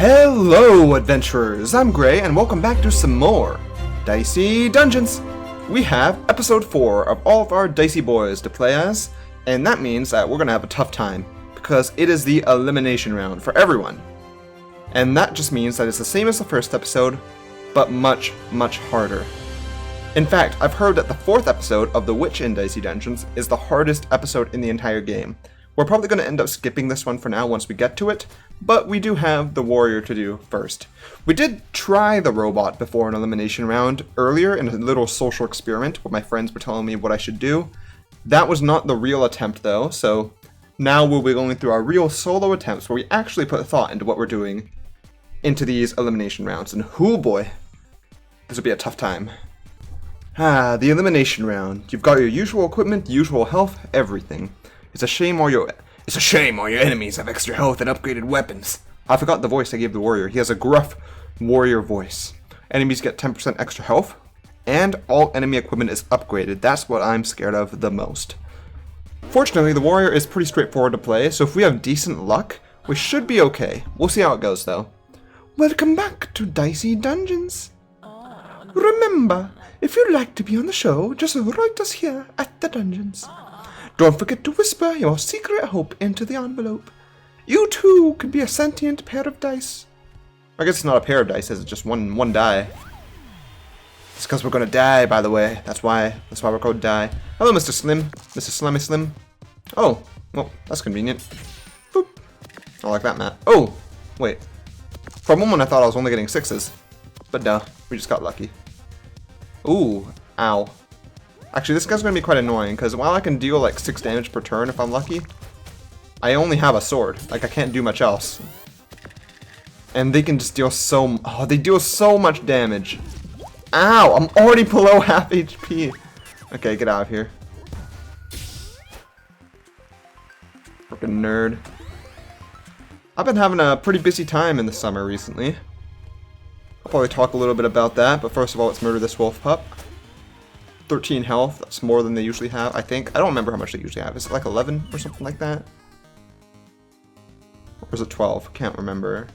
Hello adventurers, I'm Gray and welcome back to some more Dicey Dungeons. We have episode 4 of all of our Dicey boys to play as, and that means that we're going to have a tough time because it is the elimination round for everyone. And that just means that it's the same as the first episode, but much, much harder. In fact, I've heard that the 4th episode of The Witch in Dicey Dungeons is the hardest episode in the entire game. We're probably going to end up skipping this one for now once we get to it, but we do have the warrior to do first. We did try the robot before an elimination round earlier in a little social experiment where my friends were telling me what I should do. That was not the real attempt though, so now we'll be going through our real solo attempts where we actually put thought into what we're doing into these elimination rounds. And oh boy, this will be a tough time. The elimination round. You've got your usual equipment, usual health, everything. It's a shame all your enemies have extra health and upgraded weapons. I forgot the voice I gave the warrior. He has a gruff warrior voice. Enemies get 10% extra health, and all enemy equipment is upgraded. That's what I'm scared of the most. Fortunately, the warrior is pretty straightforward to play, so if we have decent luck, we should be okay. We'll see how it goes though. Welcome back to Dicey Dungeons. Remember, if you'd like to be on the show, just write us here at the dungeons. Don't forget to whisper your secret hope into the envelope. You too could be a sentient pair of dice. I guess it's not a pair of dice, it's just one die. It's because we're gonna die, by the way. That's why we're called Die. Hello, Mr. Slim. Mr. Slimmy Slim. Oh, well, that's convenient. Boop. I like that map. Oh, wait. For a moment I thought I was only getting 6s. But no, we just got lucky. Ooh, ow. Actually, this guy's going to be quite annoying, because while I can deal like 6 damage per turn if I'm lucky, I only have a sword. Like, I can't do much else. And they can just deal they deal so much damage. Ow! I'm already below half HP. Okay, get out of here. Freaking nerd. I've been having a pretty busy time in the summer recently. I'll probably talk a little bit about that, but first of all, let's murder this wolf pup. 13 health, that's more than they usually have, I think. I don't remember how much they usually have. Is it like 11 or something like that? Or is it 12? Can't remember.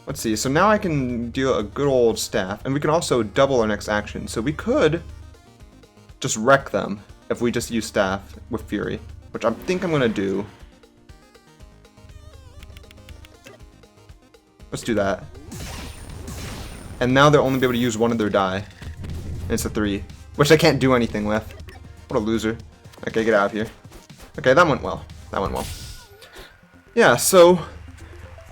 Let's see, so now I can deal a good old staff, and we can also double our next action. So we could just wreck them if we just use staff with Fury, which I think I'm going to do. Let's do that. And now they'll only be able to use one of their die. And it's a 3. Which I can't do anything with. What a loser. Okay, get out of here. Okay, that went well. That went well. Yeah, so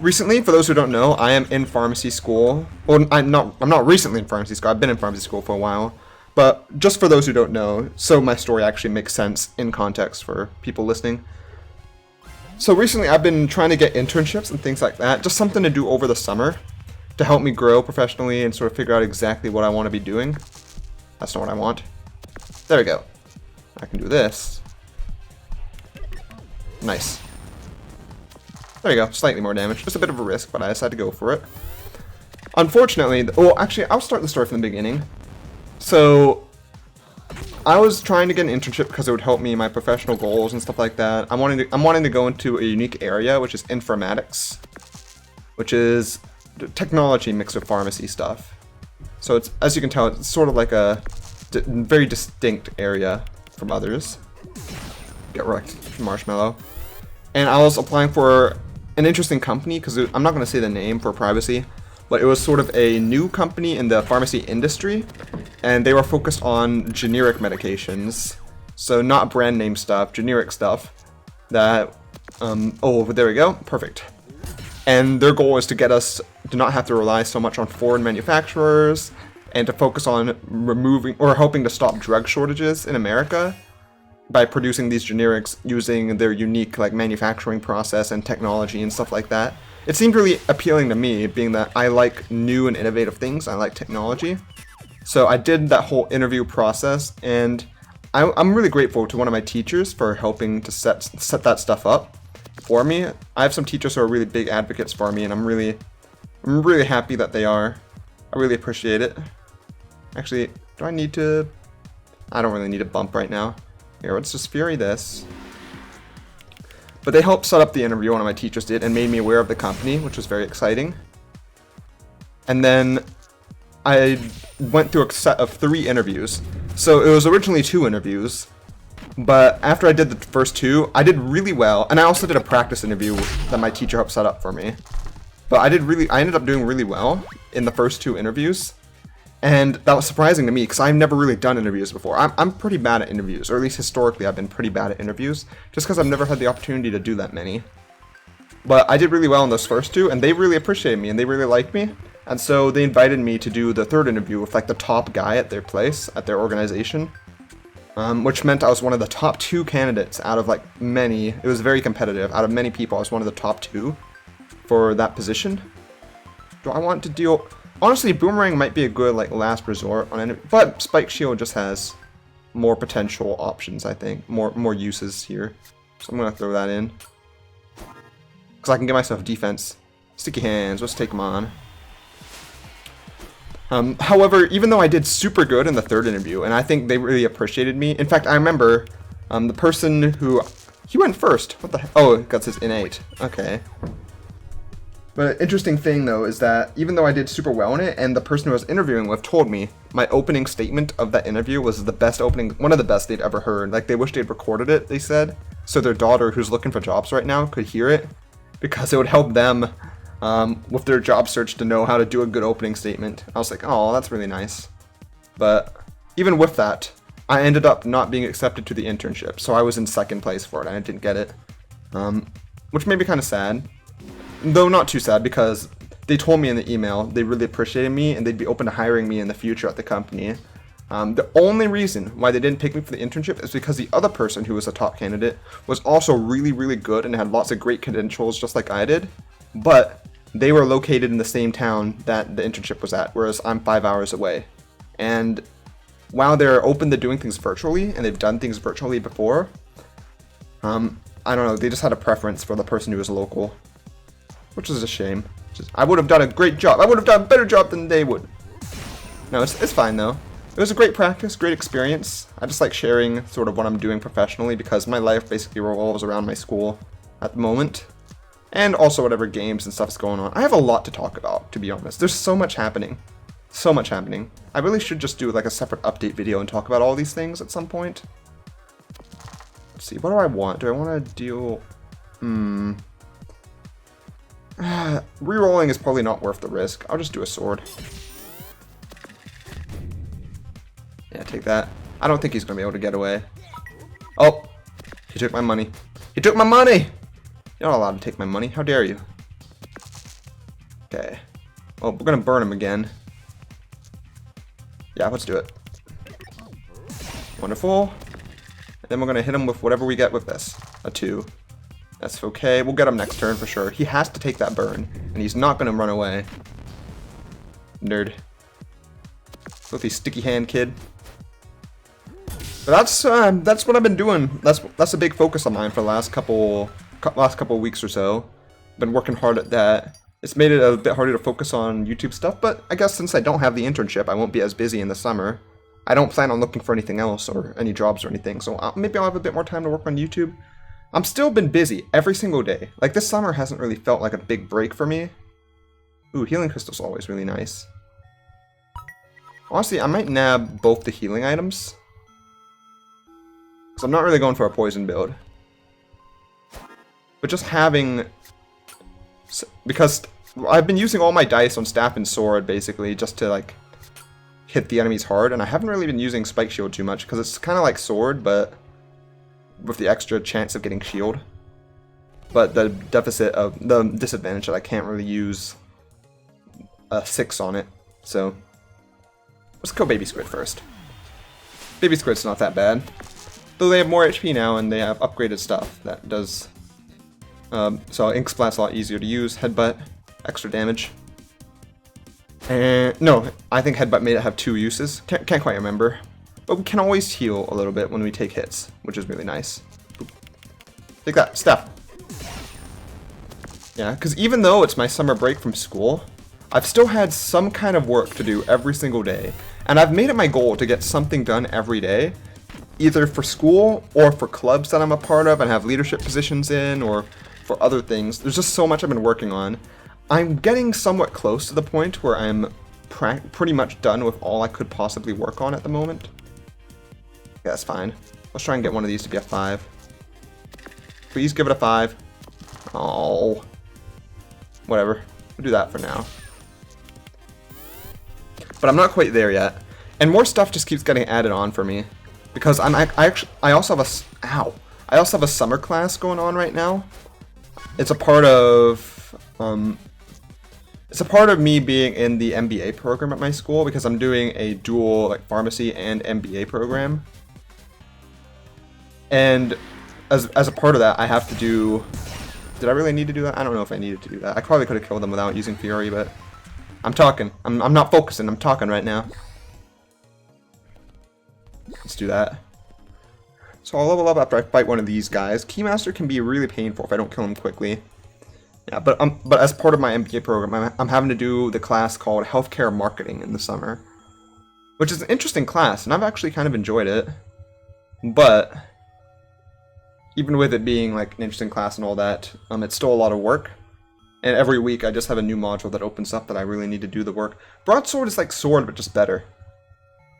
recently, for those who don't know, I am in pharmacy school. Well, I'm not recently in pharmacy school. I've been in pharmacy school for a while. But just for those who don't know, so my story actually makes sense in context for people listening. So recently, I've been trying to get internships and things like that. Just something to do over the summer to help me grow professionally and sort of figure out exactly what I want to be doing. That's not what I want. There we go. I can do this. Nice. There you go. Slightly more damage. Just a bit of a risk, but I decided to go for it. Unfortunately, well, actually, I'll start the story from the beginning. So, I was trying to get an internship because it would help me in my professional goals and stuff like that. I'm wanting to go into a unique area, which is informatics, which is technology mixed with pharmacy stuff. So it's, as you can tell, it's sort of like a very distinct area from others. Get wrecked, Marshmallow. And I was applying for an interesting company, because I'm not going to say the name for privacy, but it was sort of a new company in the pharmacy industry, and they were focused on generic medications. So not brand name stuff, generic stuff. That, oh, there we go, perfect. And their goal is to get us to not have to rely so much on foreign manufacturers and to focus on removing or helping to stop drug shortages in America by producing these generics using their unique like manufacturing process and technology and stuff like that. It seemed really appealing to me, being that I like new and innovative things. I like technology. So I did that whole interview process, and I'm really grateful to one of my teachers for helping to set that stuff up for me. I have some teachers who are really big advocates for me, and I'm really happy that they are. I really appreciate it. Actually, do I need to? I don't really need a bump right now. Here, let's just Fury this. But they helped set up the interview, one of my teachers did, and made me aware of the company, which was very exciting. And then I went through a set of 3 interviews. So it was originally 2 interviews, but after I did the first 2, I did really well. And I also did a practice interview that my teacher helped set up for me. But I ended up doing really well in the first 2 interviews. And that was surprising to me because I've never really done interviews before. I'm pretty bad at interviews, or at least historically I've been pretty bad at interviews, just because I've never had the opportunity to do that many. But I did really well in those first 2, and they really appreciated me, and they really liked me. And so they invited me to do the 3rd interview with like the top guy at their place, at their organization. Which meant I was one of the top 2 candidates out of like many. It was very competitive. Out of many people, I was one of the top 2 for that position. Do I want to deal... Honestly, Boomerang might be a good like last resort on enemy, but Spike Shield just has more potential options, I think. More uses here. So I'm going to throw that in. Because I can get myself defense. Sticky hands, let's take them on. However, even though I did super good in the 3rd interview, and I think they really appreciated me. In fact, I remember the person who... He went first. What the heck? Oh, that's his innate. Okay. But an interesting thing, though, is that even though I did super well in it, and the person who I was interviewing with told me my opening statement of that interview was the best opening, one of the best they'd ever heard. Like, they wish they'd recorded it, they said, so their daughter, who's looking for jobs right now, could hear it, because it would help them with their job search to know how to do a good opening statement. I was like, oh, that's really nice. But even with that, I ended up not being accepted to the internship, so I was in 2nd place for it, and I didn't get it, which made me kind of sad. Though not too sad, because they told me in the email they really appreciated me and they'd be open to hiring me in the future at the company. The only reason why they didn't pick me for the internship is because the other person who was a top candidate was also really, really good and had lots of great credentials just like I did. But they were located in the same town that the internship was at, whereas I'm 5 hours away. And while they're open to doing things virtually, and they've done things virtually before, I don't know, they just had a preference for the person who was local. Which is a shame. I would have done a great job. I would have done a better job than they would. No, it's fine though. It was a great practice, great experience. I just like sharing sort of what I'm doing professionally because my life basically revolves around my school at the moment. And also whatever games and stuff's going on. I have a lot to talk about, to be honest. There's so much happening. So much happening. I really should just do like a separate update video and talk about all these things at some point. Let's see, what do I want? Do I want to deal... Rerolling is probably not worth the risk. I'll just do a sword. Yeah, take that. I don't think he's going to be able to get away. Oh! He took my money. He took my money! You're not allowed to take my money. How dare you? Okay. Well, we're going to burn him again. Yeah, let's do it. Wonderful. And then we're going to hit him with whatever we get with this. A 2. That's okay. We'll get him next turn for sure. He has to take that burn, and he's not going to run away. Nerd. Filthy sticky hand kid. But that's what I've been doing. That's a big focus of mine for the last couple weeks or so. Been working hard at that. It's made it a bit harder to focus on YouTube stuff, but I guess since I don't have the internship, I won't be as busy in the summer. I don't plan on looking for anything else or any jobs or anything, so maybe I'll have a bit more time to work on YouTube. I'm still been busy every single day. Like, this summer hasn't really felt like a big break for me. Ooh, healing crystal's always really nice. Honestly, I might nab both the healing items. Because I'm not really going for a poison build. But just having... Because I've been using all my dice on staff and sword, basically, just to, like, hit the enemies hard. And I haven't really been using spike shield too much, because it's kind of like sword, but... with the extra chance of getting shield. But the disadvantage that I can't really use a 6 on it. So let's kill Baby Squid first. Baby Squid's not that bad. Though they have more HP now and they have upgraded stuff that does so Ink Splat's a lot easier to use. Headbutt, extra damage. And no, I think Headbutt made it have 2 uses. Can't quite remember. But we can always heal a little bit when we take hits, which is really nice. Oop. Take that, Steph. Yeah, because even though it's my summer break from school, I've still had some kind of work to do every single day. And I've made it my goal to get something done every day. either for school or for clubs that I'm a part of and have leadership positions in, or for other things. There's just so much I've been working on. I'm getting somewhat close to the point where I'm pretty much done with all I could possibly work on at the moment. Yeah, that's fine. Let's try and get one of these to be a 5. Please give it a 5. Oh. Whatever. We'll do that for now. But I'm not quite there yet. And more stuff just keeps getting added on for me. Because I also have I also have a summer class going on right now. It's a part of me being in the MBA program at my school, because I'm doing a dual like pharmacy and MBA program. And as a part of that, I have to do... Did I really need to do that? I don't know if I needed to do that. I probably could have killed them without using Fury, but I'm talking. I'm not focusing. I'm talking right now. Let's do that. So I'll level up after I fight one of these guys. Keymaster can be really painful if I don't kill him quickly. Yeah, but as part of my MBA program, I'm having to do the class called Healthcare Marketing in the summer, which is an interesting class, and I've actually kind of enjoyed it. But even with it being like an interesting class and all that, it's still a lot of work. And every week I just have a new module that opens up that I really need to do the work. Broadsword is like sword, but just better.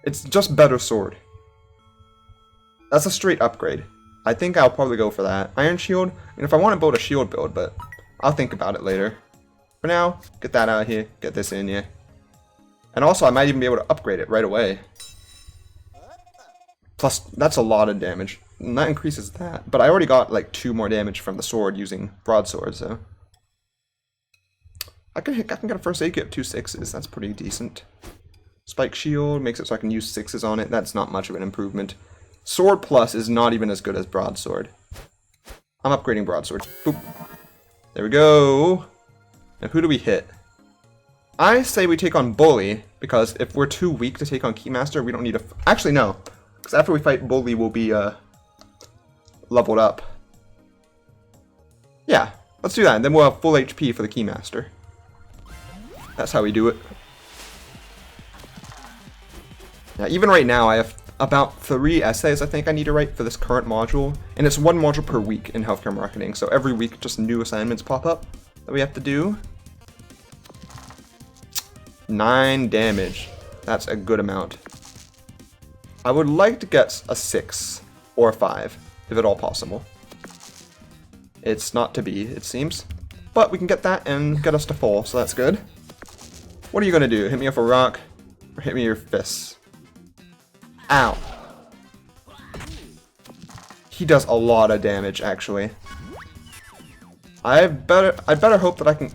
It's just better sword. That's a straight upgrade. I think I'll probably go for that. Iron Shield, and if I want to build a shield build, but I'll think about it later. For now, get that out of here, get this in here. And also I might even be able to upgrade it right away. Plus, that's a lot of damage. And that increases that. But I already got like 2 more damage from the sword using broadsword, so I can get a first aid kit of 2 6s. That's pretty decent. Spike shield makes it so I can use 6s on it. That's not much of an improvement. Sword plus is not even as good as broadsword. I'm upgrading broadsword. Boop. There we go. Now who do we hit? I say we take on Bully, because if we're too weak to take on Keymaster, we don't need to... Actually, no. Because after we fight Bully, we'll be leveled up. Yeah, let's do that. And then we'll have full HP for the Keymaster. That's how we do it. Yeah, even right now, I have about 3 essays I think I need to write for this current module. And it's 1 module per week in healthcare marketing. So every week, just new assignments pop up that we have to do. 9 damage. That's a good amount. I would like to get a 6 or a 5, if at all possible. It's not to be, it seems. But we can get that and get us to full, so that's good. What are you going to do? Hit me with a rock? Or hit me with your fists? Ow. He does a lot of damage, actually. I'd better hope that I can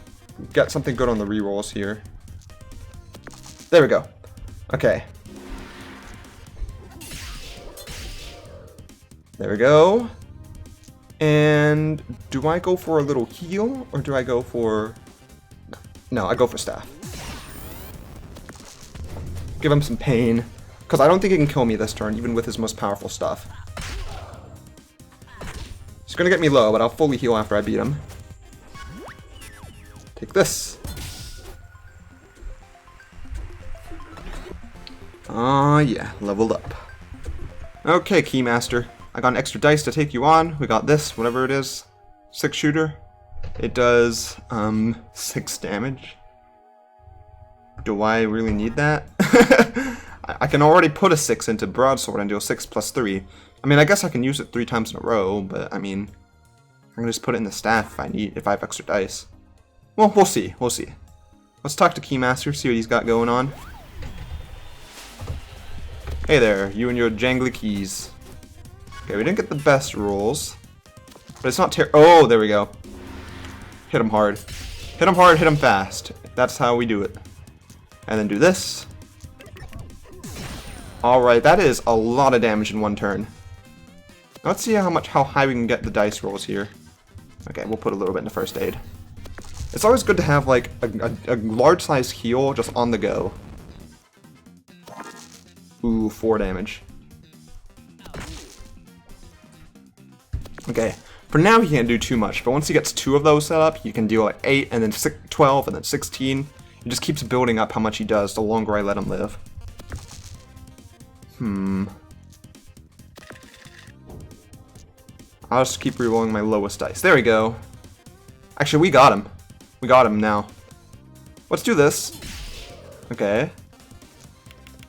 get something good on the rerolls here. There we go. Okay. There we go. And do I go for a little heal, or do I go for... No, I go for staff. Give him some pain, because I don't think he can kill me this turn, even with his most powerful stuff. He's gonna get me low, but I'll fully heal after I beat him. Take this. Oh yeah, leveled up. Okay, Keymaster. I got an extra dice to take you on. We got this, whatever it is. 6 shooter. It does 6 damage. Do I really need that? I can already put a 6 into broadsword and do a 6 plus 3. I mean, I guess I can use it 3 times in a row, but I mean, I can just put it in the staff if I have extra dice. Well, we'll see. We'll see. Let's talk to Keymaster, see what he's got going on. Hey there, you and your jangly keys. Okay, we didn't get the best rolls, but it's not oh, there we go. Hit him hard. Hit him hard, hit him fast. That's how we do it. And then do this. Alright, that is a lot of damage in 1 turn. Let's see how high we can get the dice rolls here. Okay, we'll put a little bit into first aid. It's always good to have like a large size heal just on the go. Ooh, 4 damage. Okay, for now he can't do too much, but once he gets 2 of those set up, you can deal like 8, and then 12, and then 16. It just keeps building up how much he does the longer I let him live. I'll just keep re-rolling my lowest dice. There we go. Actually, we got him. We got him now. Let's do this. Okay.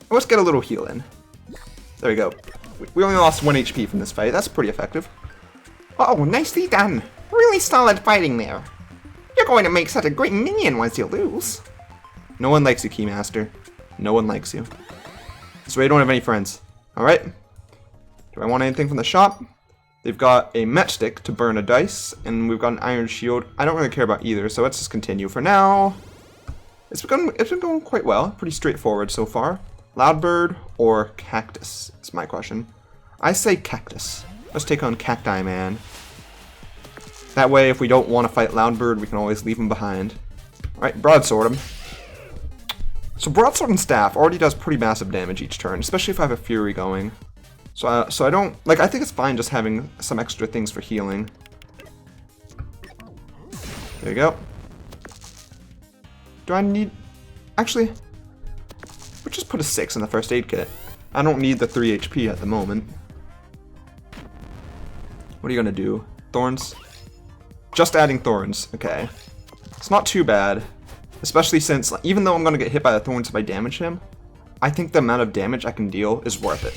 Let's get a little heal in. There we go. We only lost 1 HP from this fight. That's pretty effective. Oh, nicely done. Really solid fighting there. You're going to make such a great minion once you lose. No one likes you, Keymaster. No one likes you. So you don't have any friends. Alright. Do I want anything from the shop? They've got a matchstick to burn a dice, and we've got an iron shield. I don't really care about either, so let's just continue. For now, it's been going quite well. Pretty straightforward so far. Loudbird or Cactus is my question. I say Cactus. Let's take on Cacti Man. That way, if we don't want to fight Loudbird, we can always leave him behind. Alright, broadsword him. So broadsword and staff already does pretty massive damage each turn, especially if I have a fury going. So I don't, like, I think it's fine just having some extra things for healing. There you go. Do I need, actually, we'll just put a 6 in the first aid kit. I don't need the 3 HP at the moment. What are you gonna do? Thorns? Just adding thorns, okay. It's not too bad. Especially since, even though I'm gonna get hit by the thorns if I damage him, I think the amount of damage I can deal is worth it.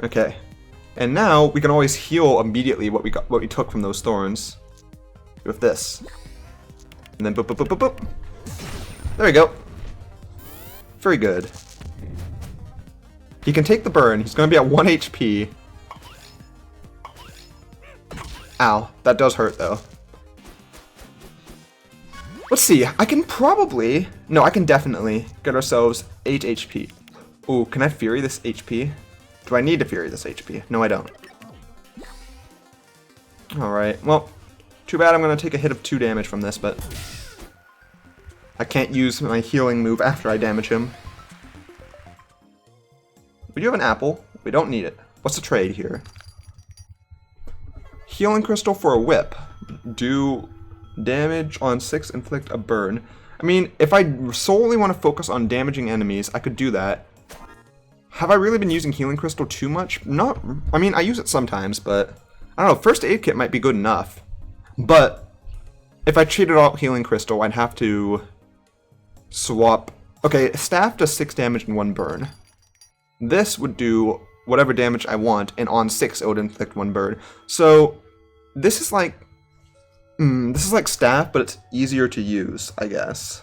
Okay. And now we can always heal immediately what we took from those thorns. With this. And then boop boop boop boop boop. There we go. Very good. He can take the burn. He's gonna be at 1 HP. Ow, that does hurt though. Let's see, I can probably, no, I can definitely get ourselves 8 HP. Ooh, can I Fury this HP? Do I need to Fury this HP? No, I don't. Alright, well, too bad I'm going to take a hit of 2 damage from this, but I can't use my healing move after I damage him. We do have an apple. We don't need it. What's the trade here? Healing crystal for a whip. Do damage on 6, inflict a burn. I mean, if I solely want to focus on damaging enemies, I could do that. Have I really been using healing crystal too much? Not. I mean, I use it sometimes, but I don't know. First aid kit might be good enough. But if I treated out healing crystal, I'd have to swap. Okay, staff does 6 damage and 1 burn. This would do whatever damage I want, and on 6 it would inflict 1 burn. So this is like staff, but it's easier to use, I guess.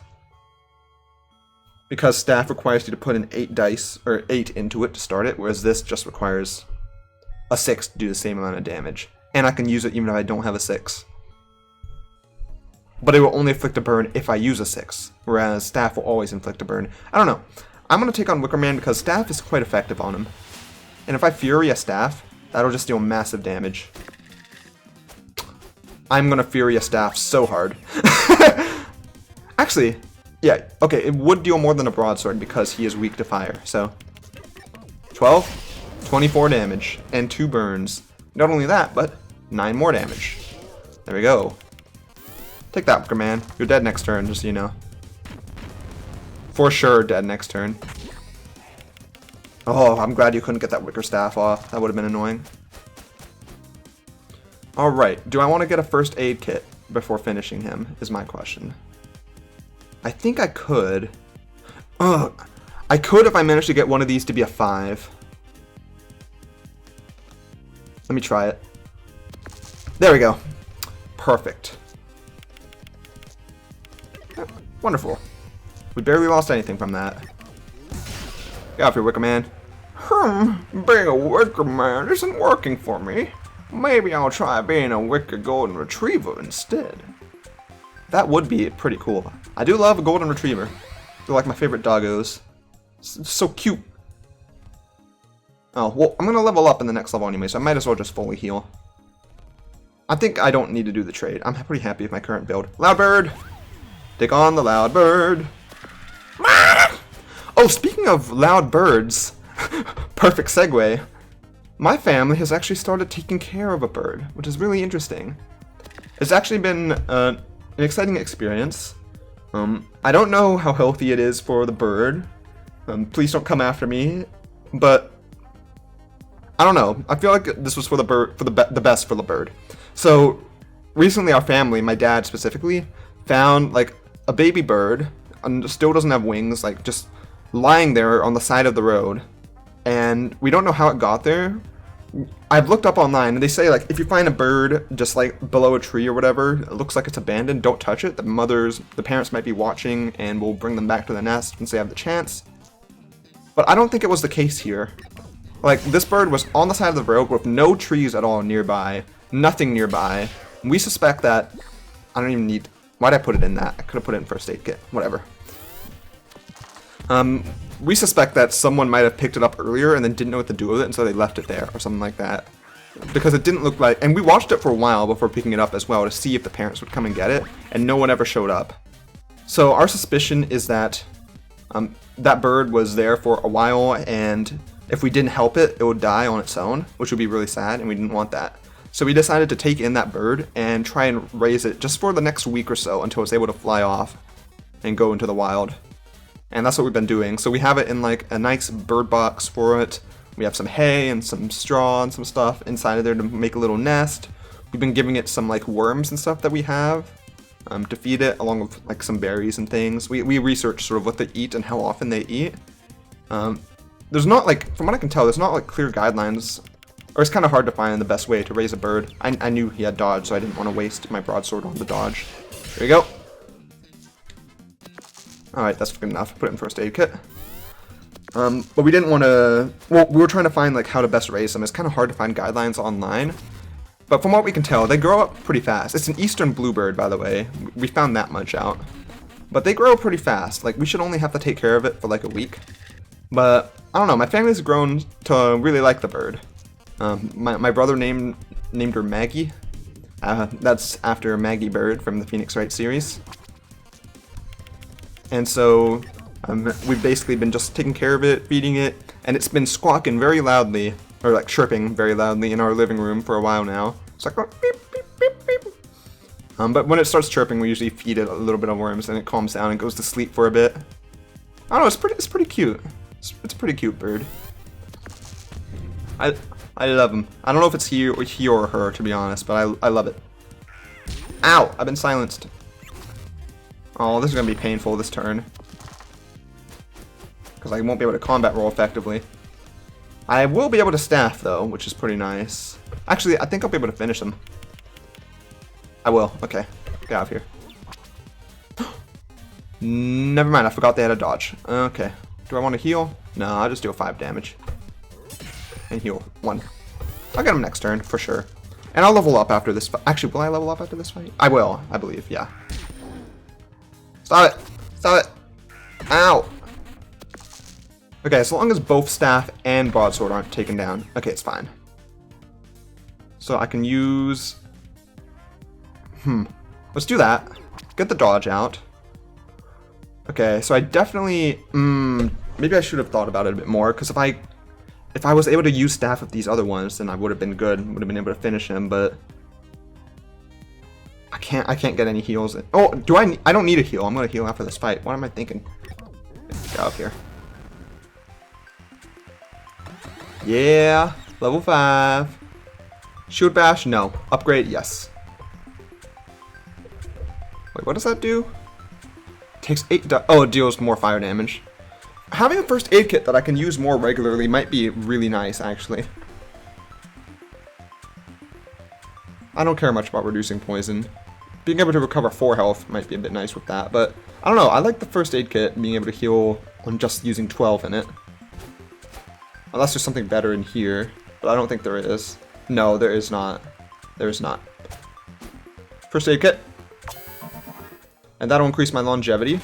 Because staff requires you to put in 8 dice, or 8 into it to start it, whereas this just requires a 6 to do the same amount of damage. And I can use it even if I don't have a 6. But it will only inflict a burn if I use a 6, whereas staff will always inflict a burn. I don't know. I'm going to take on Wickerman because staff is quite effective on him. And if I Fury a staff, that'll just deal massive damage. I'm going to Fury a staff so hard. Actually, yeah, okay, it would deal more than a broadsword because he is weak to fire, so 12, 24 damage, and 2 burns. Not only that, but 9 more damage. There we go. Take that, Wickerman. You're dead next turn, just so you know. For sure dead next turn. Oh, I'm glad you couldn't get that Wicker Staff off. That would have been annoying. Alright, do I want to get a first aid kit before finishing him, is my question. I think I could. Ugh. I could if I managed to get one of these to be a 5. Let me try it. There we go. Perfect. Wonderful. We barely lost anything from that. Get off here, Wickerman. Being a Wickerman isn't working for me. Maybe I'll try being a Wicker Golden Retriever instead. That would be pretty cool. I do love a Golden Retriever. They're like my favorite doggos. So cute. Oh, well, I'm going to level up in the next level anyway, so I might as well just fully heal. I think I don't need to do the trade. I'm pretty happy with my current build. Loudbird! Take on the Loudbird. Oh, speaking of loud birds, perfect segue. My family has actually started taking care of a bird, which is really interesting. It's actually been an exciting experience. I don't know how healthy it is for the bird. Please don't come after me. But I don't know. I feel like this was for the bird, for the best for the bird. So recently, our family, my dad specifically, found like a baby bird, and still doesn't have wings, like just lying there on the side of the road, and we don't know how it got there. I've looked up online, and they say like if you find a bird just like below a tree or whatever, it looks like it's abandoned, don't touch it. The parents might be watching, and will bring them back to the nest once they have the chance. But I don't think it was the case here. Like, this bird was on the side of the road with no trees at all nearby, nothing nearby. We suspect that, I don't even need, why'd I put it in that? I could have put it in first aid kit, whatever. We suspect that someone might have picked it up earlier and then didn't know what to do with it, and so they left it there, or something like that. Because it didn't look like, and we watched it for a while before picking it up as well to see if the parents would come and get it, and no one ever showed up. So our suspicion is that that bird was there for a while, and if we didn't help it, it would die on its own, which would be really sad, and we didn't want that. So we decided to take in that bird and try and raise it just for the next week or so until it's able to fly off and go into the wild. And that's what we've been doing. So we have it in like a nice bird box for it. We have some hay and some straw and some stuff inside of there to make a little nest. We've been giving it some like worms and stuff that we have to feed it, along with like some berries and things. We research sort of what they eat and how often they eat. There's not like, from what I can tell, there's not like clear guidelines, or it's kind of hard to find the best way to raise a bird. I knew he had dodge, so I didn't want to waste my broadsword on the dodge. There you go. Alright, that's good enough. Put it in first aid kit. But we didn't want to, well, we were trying to find like how to best raise them. It's kind of hard to find guidelines online. But from what we can tell, they grow up pretty fast. It's an eastern bluebird, by the way. We found that much out. But they grow pretty fast. Like, we should only have to take care of it for like a week. But, I don't know, my family's grown to really like the bird. My brother named her Maggie. That's after Maggie Bird from the Phoenix Wright series. And so, we've basically been just taking care of it, feeding it, and it's been squawking very loudly, or like chirping very loudly in our living room for a while now. It's like, beep, beep, beep, beep. But when it starts chirping, we usually feed it a little bit of worms, and it calms down and goes to sleep for a bit. I don't know, it's pretty cute. It's a pretty cute bird. I love him. I don't know if it's he or her, to be honest, but I love it. Ow! I've been silenced. Oh, this is gonna be painful this turn, because I won't be able to combat roll effectively. I will be able to staff though, which is pretty nice. Actually, I think I'll be able to finish them. I will. Okay, get out of here. Never mind. I forgot they had a dodge. Okay. Do I want to heal? No, I'll just do a 5 damage. And heal 1. I'll get him next turn, for sure. And I'll level up after this fight. Actually, will I level up after this fight? I will, I believe, yeah. Stop it! Stop it! Ow! Okay, as long as both staff and broadsword aren't taken down. Okay, it's fine. So I can use... Let's do that. Get the dodge out. Okay, so I definitely, maybe I should have thought about it a bit more, because if I was able to use staff with these other ones, then I would have been good, would have been able to finish him, but I can't get any heals. Oh, I don't need a heal. I'm gonna heal after this fight. What am I thinking? Get out of here. Yeah, level 5. Shield bash, no. Upgrade, yes. Wait, what does that do? Takes 8 oh, it deals more fire damage. Having a first aid kit that I can use more regularly might be really nice, actually. I don't care much about reducing poison. Being able to recover 4 health might be a bit nice with that, but I don't know, I like the first aid kit, being able to heal on just using 12 in it. Unless there's something better in here, but I don't think there is. No, there is not. There is not. First aid kit. And that'll increase my longevity.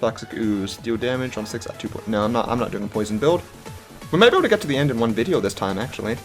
Toxic ooze. Deal damage on 6 at 2 point. No, I'm not doing a poison build. We might be able to get to the end in one video this time, actually.